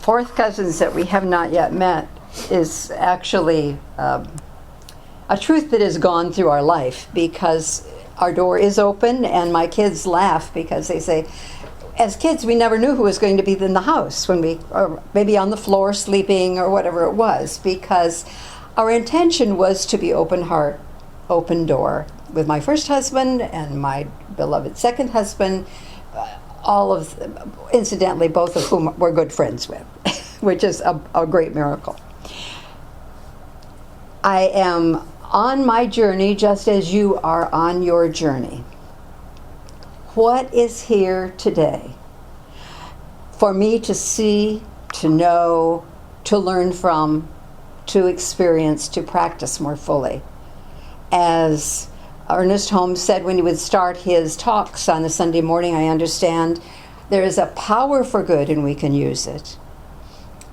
fourth cousins that we have not yet met is actually a truth that has gone through our life, because our door is open and my kids laugh because they say, as kids, we never knew who was going to be in the house when we, or maybe on the floor sleeping or whatever it was, because our intention was to be open heart, open door with my first husband and my beloved second husband, all of, incidentally, both of whom we're good friends with, which is a great miracle. I am on my journey just as you are on your journey. What is here today for me to see, to know, to learn from, to experience, to practice more fully? As Ernest Holmes said when he would start his talks on a Sunday morning, I understand there is a power for good and we can use it.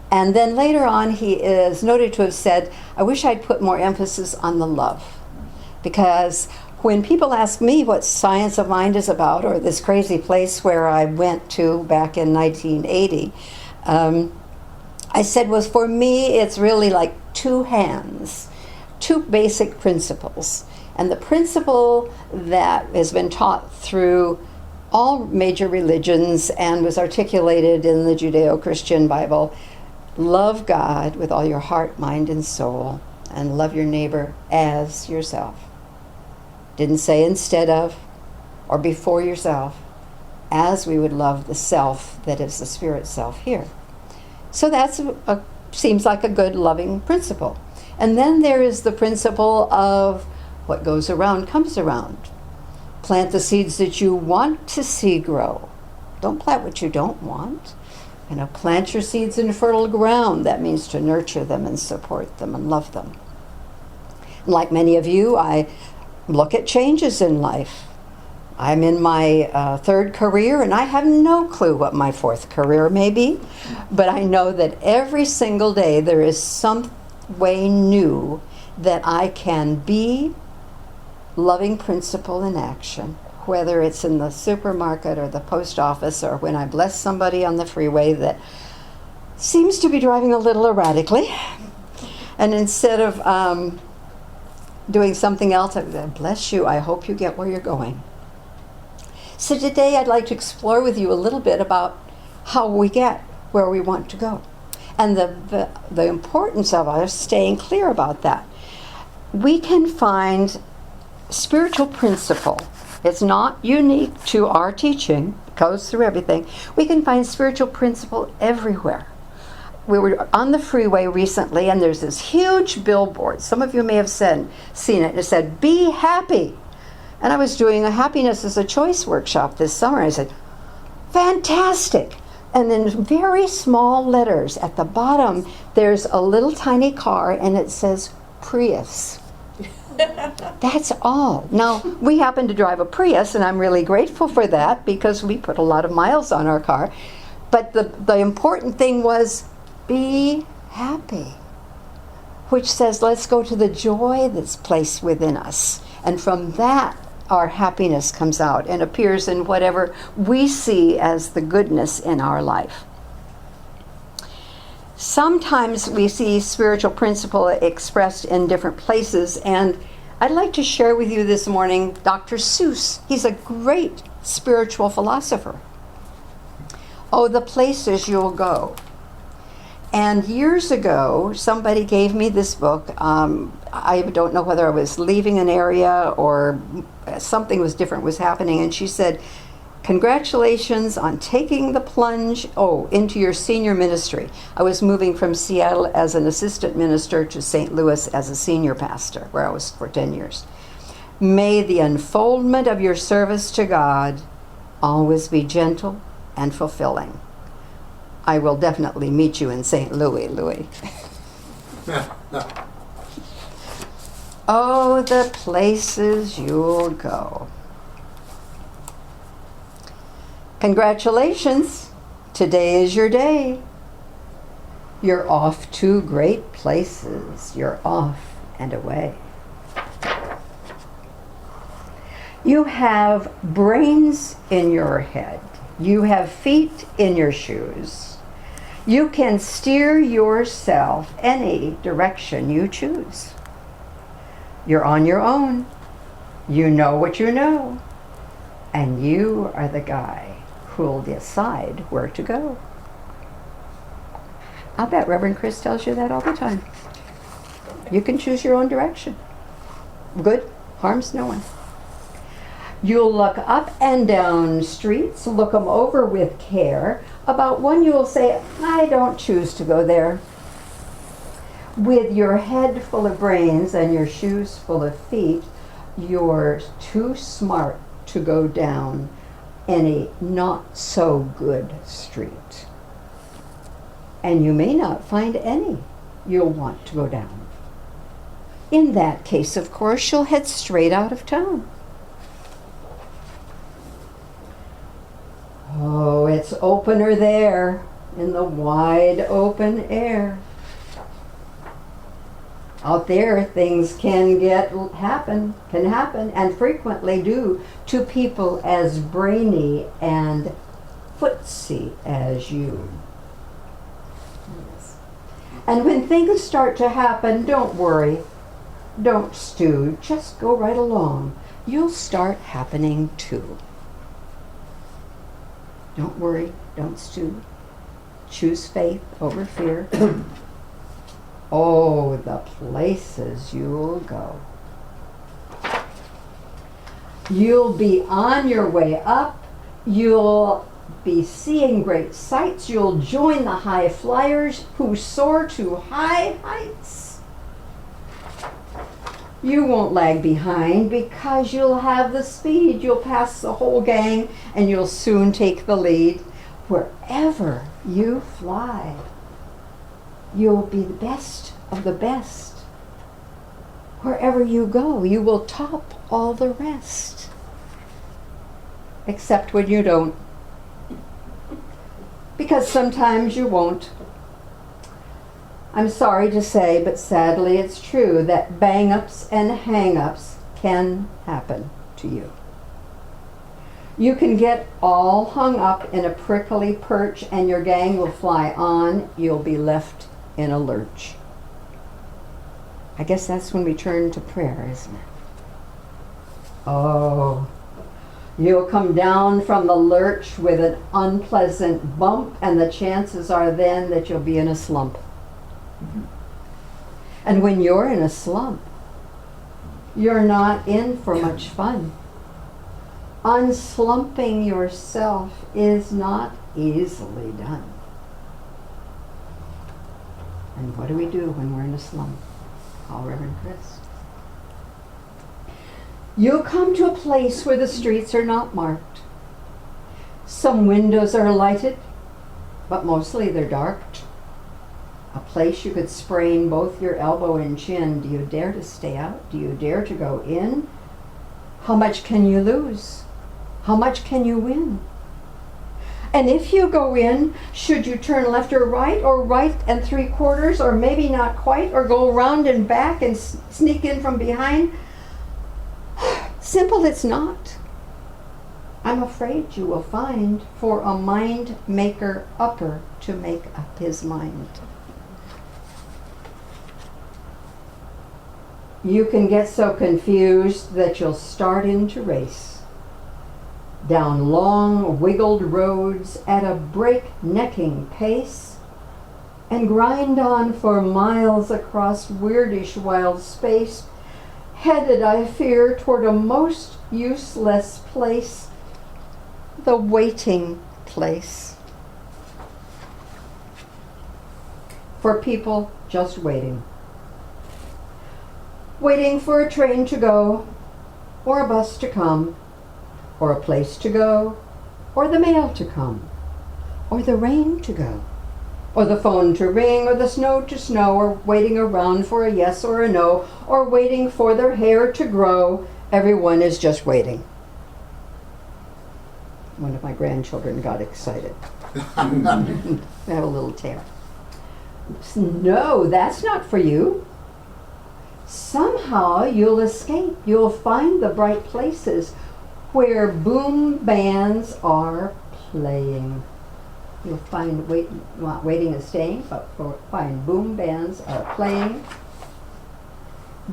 And then later on, he is noted to have said, I wish I'd put more emphasis on the love. Because when people ask me what Science of Mind is about, or this crazy place where I went to back in 1980, I said, well, for me, it's really like two hands, two basic principles. And the principle that has been taught through all major religions and was articulated in the Judeo-Christian Bible: love God with all your heart, mind, and soul, and love your neighbor as yourself. Didn't say instead of or before yourself, as we would love the self that is the spirit self here. So that's seems like a good, loving principle. And then there is the principle of what goes around comes around. Plant the seeds that you want to see grow. Don't plant what you don't want. Plant your seeds in fertile ground. That means to nurture them and support them and love them. And like many of you, I look at changes in life. I'm in my third career, and I have no clue what my fourth career may be, but I know that every single day there is some way new that I can be loving principle in action, whether it's in the supermarket or the post office, or when I bless somebody on the freeway that seems to be driving a little erratically. And instead of doing something else, I bless you, I hope you get where you're going. So today I'd like to explore with you a little bit about how we get where we want to go, and the importance of us staying clear about that. We can find spiritual principle. It's not unique to our teaching. It goes through everything. We can find spiritual principle everywhere. We were on the freeway recently, and there's this huge billboard. Some of you may have seen it. It said, "Be happy." And I was doing a happiness as a choice workshop this summer. I said, fantastic. And then very small letters at the bottom, there's a little tiny car, and it says Prius. That's all. Now, we happen to drive a Prius, and I'm really grateful for that because we put a lot of miles on our car. But the important thing was, be happy, which says let's go to the joy that's placed within us. And from that, our happiness comes out and appears in whatever we see as the goodness in our life. Sometimes we see spiritual principle expressed in different places, and I'd like to share with you this morning Dr. Seuss. He's a great spiritual philosopher. Oh, the places you'll go. And years ago, somebody gave me this book. I don't know whether I was leaving an area or something was different was happening, and she said, congratulations on taking the plunge, into your senior ministry. I was moving from Seattle as an assistant minister to St. Louis as a senior pastor, where I was for 10 years. May the unfoldment of your service to God always be gentle and fulfilling. I will definitely meet you in St. Louis. Oh, the places you'll go. Congratulations, today is your day. You're off to great places. You're off and away. You have brains in your head. You have feet in your shoes. You can steer yourself any direction you choose. You're on your own. You know what you know. And you are the guy who'll decide where to go. I'll bet Reverend Chris tells you that all the time. You can choose your own direction. Good, harms no one. You'll look up and down streets, look them over with care. About one you'll say, I don't choose to go there. With your head full of brains and your shoes full of feet, you're too smart to go down any not so good street. And you may not find any you'll want to go down. In that case, of course, you'll head straight out of town. Oh, it's opener there in the wide open air. Out there, things can happen, and frequently do, to people as brainy and footsy as you. Yes. And when things start to happen, don't worry, don't stew, just go right along. You'll start happening too. Don't worry, don't stew. Choose faith over fear. Oh, the places you'll go. You'll be on your way up. You'll be seeing great sights. You'll join the high flyers who soar to high heights. You won't lag behind because you'll have the speed. You'll pass the whole gang and you'll soon take the lead. Wherever you fly, you'll be the best of the best. Wherever you go, you will top all the rest. Except when you don't. Because sometimes you won't. I'm sorry to say, but sadly it's true that bang-ups and hang-ups can happen to you. You can get all hung up in a prickly perch and your gang will fly on. You'll be left in a lurch. I guess that's when we turn to prayer, isn't it? Oh, you'll come down from the lurch with an unpleasant bump, and the chances are then that you'll be in a slump. And when you're in a slump, you're not in for much fun. Unslumping yourself is not easily done. And what do we do when we're in a slump? Call Reverend Chris. You'll come to a place where the streets are not marked. Some windows are lighted, but mostly they're dark. A place you could sprain both your elbow and chin. Do you dare to stay out? Do you dare to go in? How much can you lose? How much can you win? And if you go in, should you turn left or right 3/4, or maybe not quite, or go around and back and sneak in from behind? Simple it's not. I'm afraid you will find for a mind maker upper to make up his mind. You can get so confused that you'll start in to race down long, wiggled roads at a break-necking pace and grind on for miles across weirdish wild space, headed, I fear, toward a most useless place, the waiting place. For people just waiting. Waiting for a train to go, or a bus to come, or a place to go, or the mail to come, or the rain to go, or the phone to ring, or the snow to snow, or waiting around for a yes or a no, or waiting for their hair to grow. Everyone is just waiting. One of my grandchildren got excited. I have a little tear. No, that's not for you. Somehow you'll escape. You'll find the bright places where boom bands are playing. You'll find not waiting and staying, but find boom bands are playing.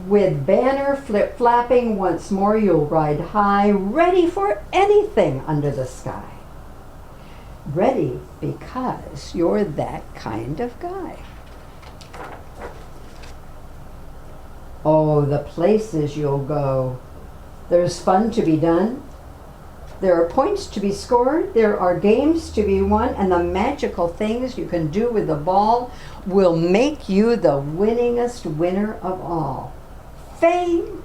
With banner flip-flapping once more, you'll ride high, ready for anything under the sky. Ready because you're that kind of guy. Oh, the places you'll go. There's fun to be done. There are points to be scored. There are games to be won. And the magical things you can do with the ball will make you the winningest winner of all. Fame.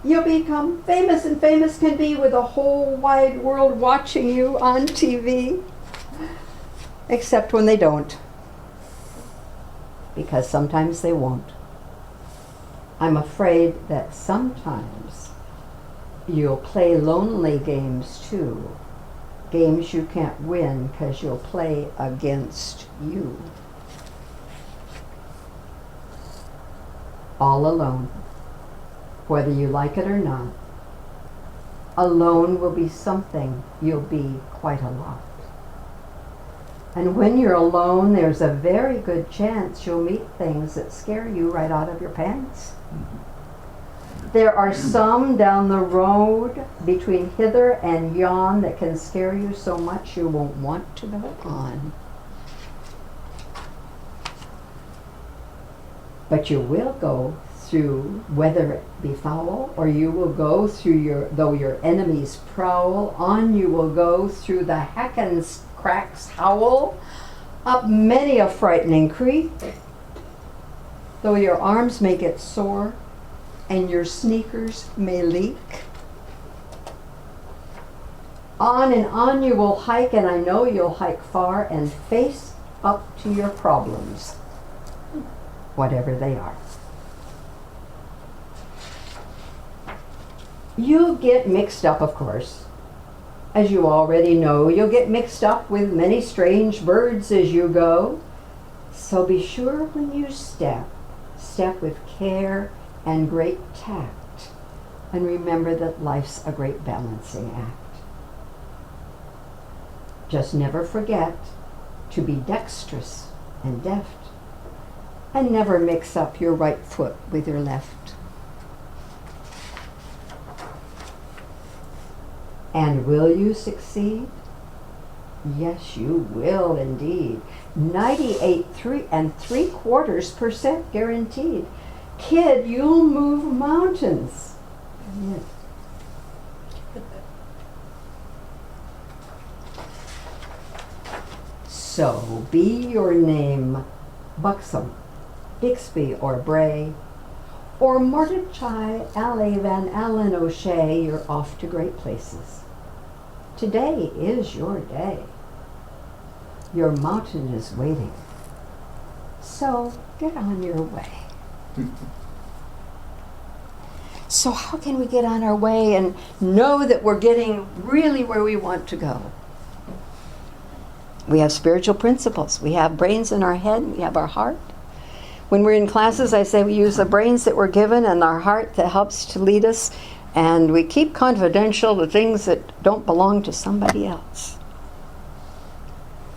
You'll become famous, and famous can be with the whole wide world watching you on TV. Except when they don't. Because sometimes they won't. I'm afraid that sometimes you'll play lonely games too. Games you can't win because you'll play against you. All alone, whether you like it or not. Alone will be something you'll be quite a lot. And when you're alone, there's a very good chance you'll meet things that scare you right out of your pants. There are some down the road between hither and yon that can scare you so much you won't want to go on. But you will go through, whether it be foul, or you will go through though your enemies prowl, on you will go through the hacken's cracks howl, up many a frightening creek, though your arms may get sore, and your sneakers may leak. On and on you will hike, and I know you'll hike far and face up to your problems, whatever they are. You'll get mixed up, of course. As you already know, you'll get mixed up with many strange birds as you go. So be sure when you step with care and great tact, and remember that life's a great balancing act. Just never forget to be dexterous and deft, and never mix up your right foot with your left. And will you succeed? Yes, you will indeed. 98.75% guaranteed. Kid, you'll move mountains. Yes. So be your name Buxom, Bixby, or Bray, or Mordecai Alley Van Allen O'Shea, you're off to great places. Today is your day. Your mountain is waiting. So get on your way. So how can we get on our way and know that we're getting really where we want to go? We have spiritual principles. We have brains in our head. We have our heart. When we're in classes, I say we use the brains that we're given and our heart that helps to lead us, and we keep confidential the things that don't belong to somebody else.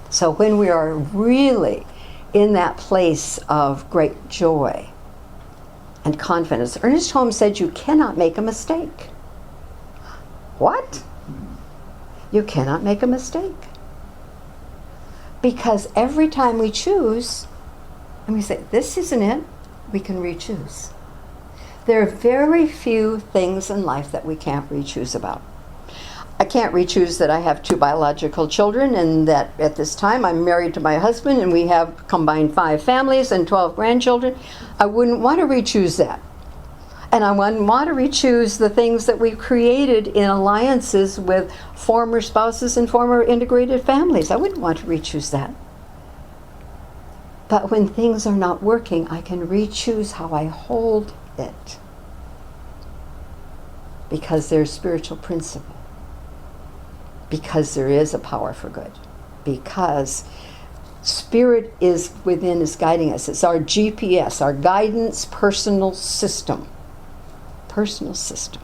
So when we are really in that place of great joy and confidence, Ernest Holmes said you cannot make a mistake. What? You cannot make a mistake. Because every time we choose, and we say, this isn't it, we can re-choose. There are very few things in life that we can't re-choose about. I can't re-choose that I have 2 biological children and that at this time I'm married to my husband and we have combined 5 families and 12 grandchildren. I wouldn't want to re-choose that. And I wouldn't want to re-choose the things that we created in alliances with former spouses and former integrated families. I wouldn't want to re-choose that. But when things are not working, I can re-choose how I hold it. Because there's spiritual principle. Because there is a power for good. Because Spirit is within, is guiding us. It's our GPS, our guidance personal system. Personal system.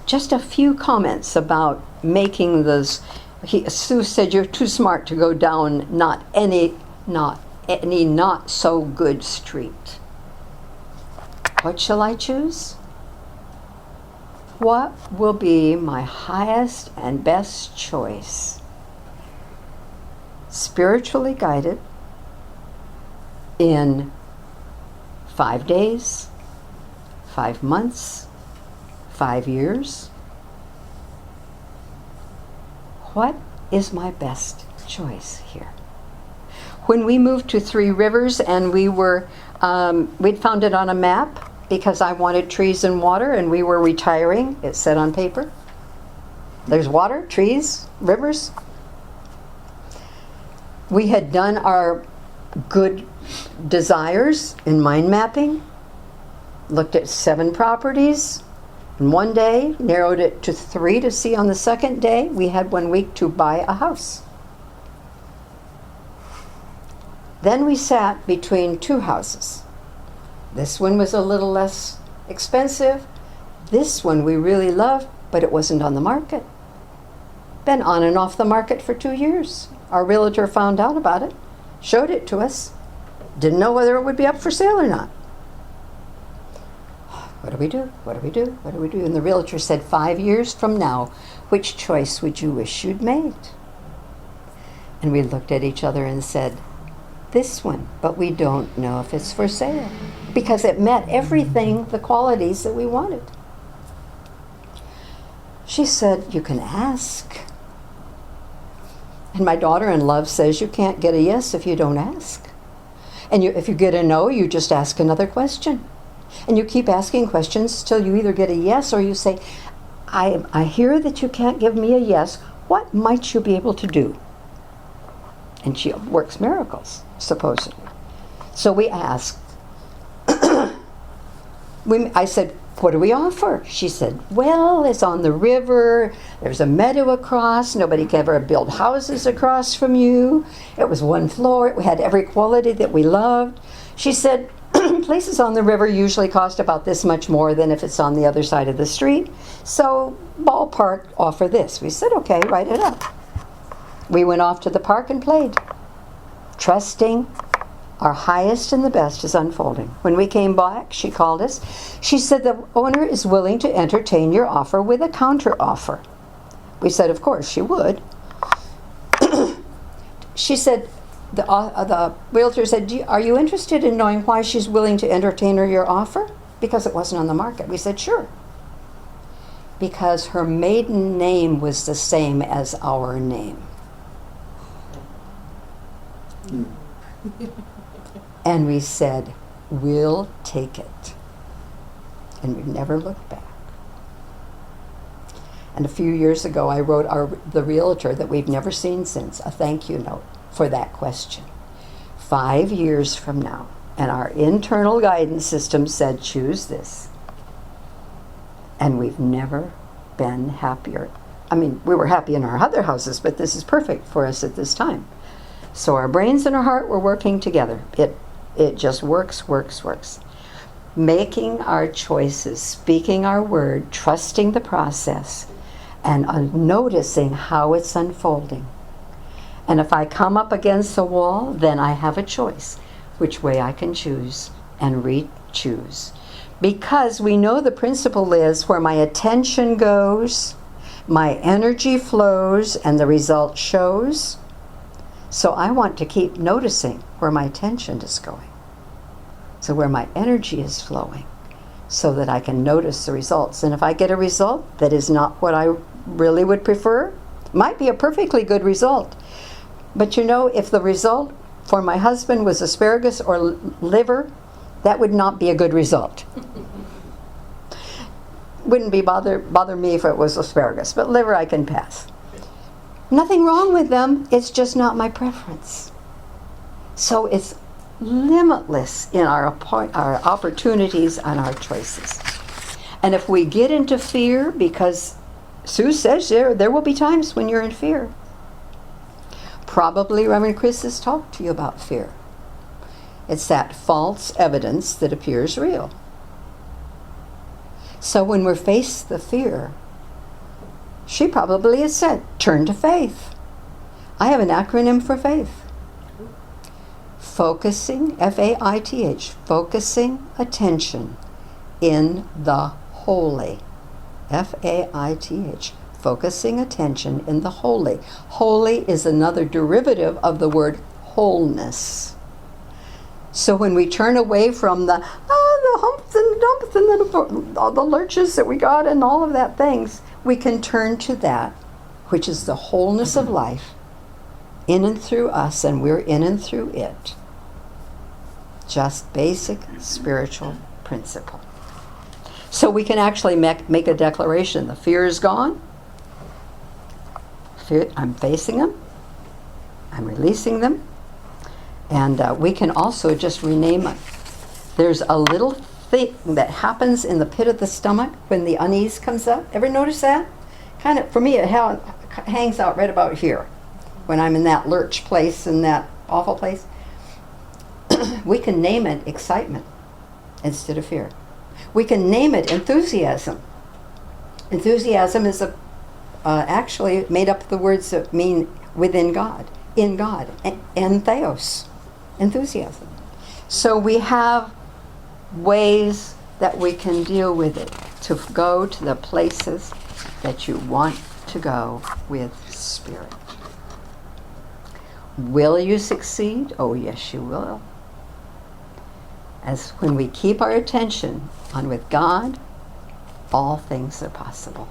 Just a few comments about making those Seuss said, you're too smart to go down not any not so good street. What shall I choose? What will be my highest and best choice? Spiritually guided in 5 days, 5 months, 5 years? What is my best choice here? When we moved to Three Rivers and we'd found it on a map because I wanted trees and water and we were retiring, it said on paper. There's water, trees, rivers. We had done our good desires in mind mapping, looked at 7 properties in one day, narrowed it to 3 to see on the second day. We had 1 week to buy a house. Then we sat between 2 houses. This one was a little less expensive. This one we really loved, but it wasn't on the market. Been on and off the market for 2 years. Our realtor found out about it, showed it to us, didn't know whether it would be up for sale or not. What do we do? What do we do? What do we do? And the realtor said, 5 years from now, which choice would you wish you'd made? And we looked at each other and said, this one, but we don't know if it's for sale because it met everything, the qualities that we wanted. She said, you can ask. And my daughter-in-law says you can't get a yes if you don't ask. And if you get a no, you just ask another question. And you keep asking questions till you either get a yes or you say, I hear that you can't give me a yes. What might you be able to do? And she works miracles, supposedly. So we asked. I said, what do we offer? She said, well, it's on the river. There's a meadow across. Nobody can ever build houses across from you. It was 1 floor. It had every quality that we loved. She said, places on the river usually cost about this much more than if it's on the other side of the street. So ballpark, offer this. We said, okay, write it up. We went off to the park and played, trusting our highest and the best is unfolding. When we came back, she called us. She said the owner is willing to entertain your offer with a counter offer. We said, of course, she would. She said, the realtor said, are you interested in knowing why she's willing to entertain your offer? Because it wasn't on the market. We said, sure. Because her maiden name was the same as our name. And we said, we'll take it. And we never looked back. And a few years ago, I wrote the realtor that we've never seen since a thank you note for that question. 5 years from now, and our internal guidance system said, choose this. And we've never been happier. I mean, we were happy in our other houses, but this is perfect for us at this time. So our brains and our heart were working together. It just works. Making our choices, speaking our word, trusting the process, and noticing how it's unfolding. And if I come up against a wall, then I have a choice which way I can choose and re-choose. Because we know the principle is where my attention goes, my energy flows, and the result shows. So I want to keep noticing where my attention is going. So where my energy is flowing, so that I can notice the results. And if I get a result that is not what I really would prefer, it might be a perfectly good result. But you know, if the result for my husband was asparagus or liver, that would not be a good result. Wouldn't be bother me if it was asparagus, but liver I can pass. Nothing wrong with them, it's just not my preference. So it's limitless in our opportunities and our choices. And if we get into fear, because Seuss says there will be times when you're in fear. Probably Reverend Chris has talked to you about fear. It's that false evidence that appears real. So when we're faced with the fear, She probably has said, turn to faith. I have an acronym for faith. Focusing, F-A-I-T-H, focusing attention in the holy. F-A-I-T-H, focusing attention in the holy. Holy is another derivative of the word wholeness. So when we turn away from the humps and dumps and all the lurches that we got and all of that things, we can turn to that, which is the wholeness of life, in and through us, and we're in and through it. Just basic spiritual principle. So we can actually make a declaration. The fear is gone. I'm facing them. I'm releasing them. And we can also just rename it. There's a little thing that happens in the pit of the stomach when the unease comes up. Ever notice that? Kind of, for me, it hangs out right about here when I'm in that lurch place, in that awful place. We can name it excitement instead of fear. We can name it enthusiasm. Enthusiasm is actually made up of the words that mean within God, in God, and theos, enthusiasm. So we have ways that we can deal with it to go to the places that you want to go with Spirit. Will you succeed? Oh, yes, you will. As when we keep our attention on with God, all things are possible.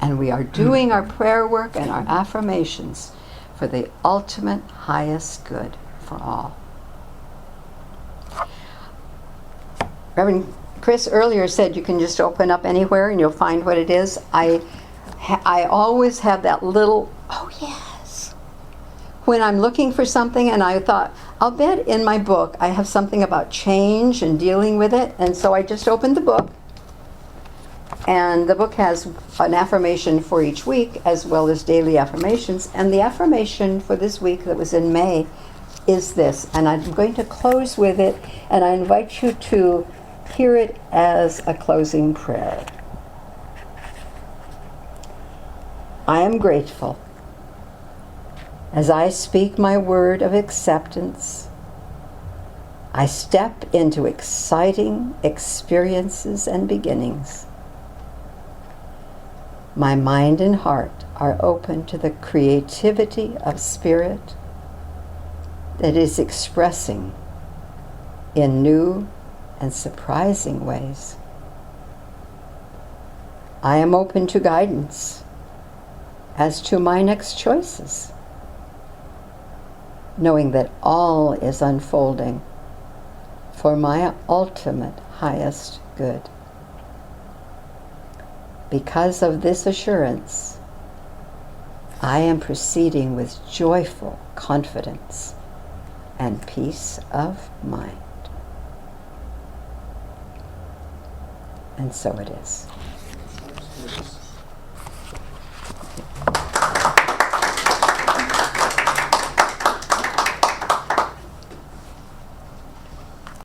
And we are doing our prayer work and our affirmations for the ultimate highest good for all. Reverend Chris earlier said you can just open up anywhere and you'll find what it is. I always have that little, oh yes, when I'm looking for something, and I thought, I'll bet in my book I have something about change and dealing with it, and so I just opened the book, and the book has an affirmation for each week as well as daily affirmations, and the affirmation for this week that was in May is this, and I'm going to close with it, and I invite you to hear it as a closing prayer. I am grateful as I speak my word of acceptance. I step into exciting experiences and beginnings. My mind and heart are open to the creativity of Spirit that is expressing in new and surprising ways. I am open to guidance as to my next choices, knowing that all is unfolding for my ultimate highest good. Because of this assurance, I am proceeding with joyful confidence and peace of mind. And so it is.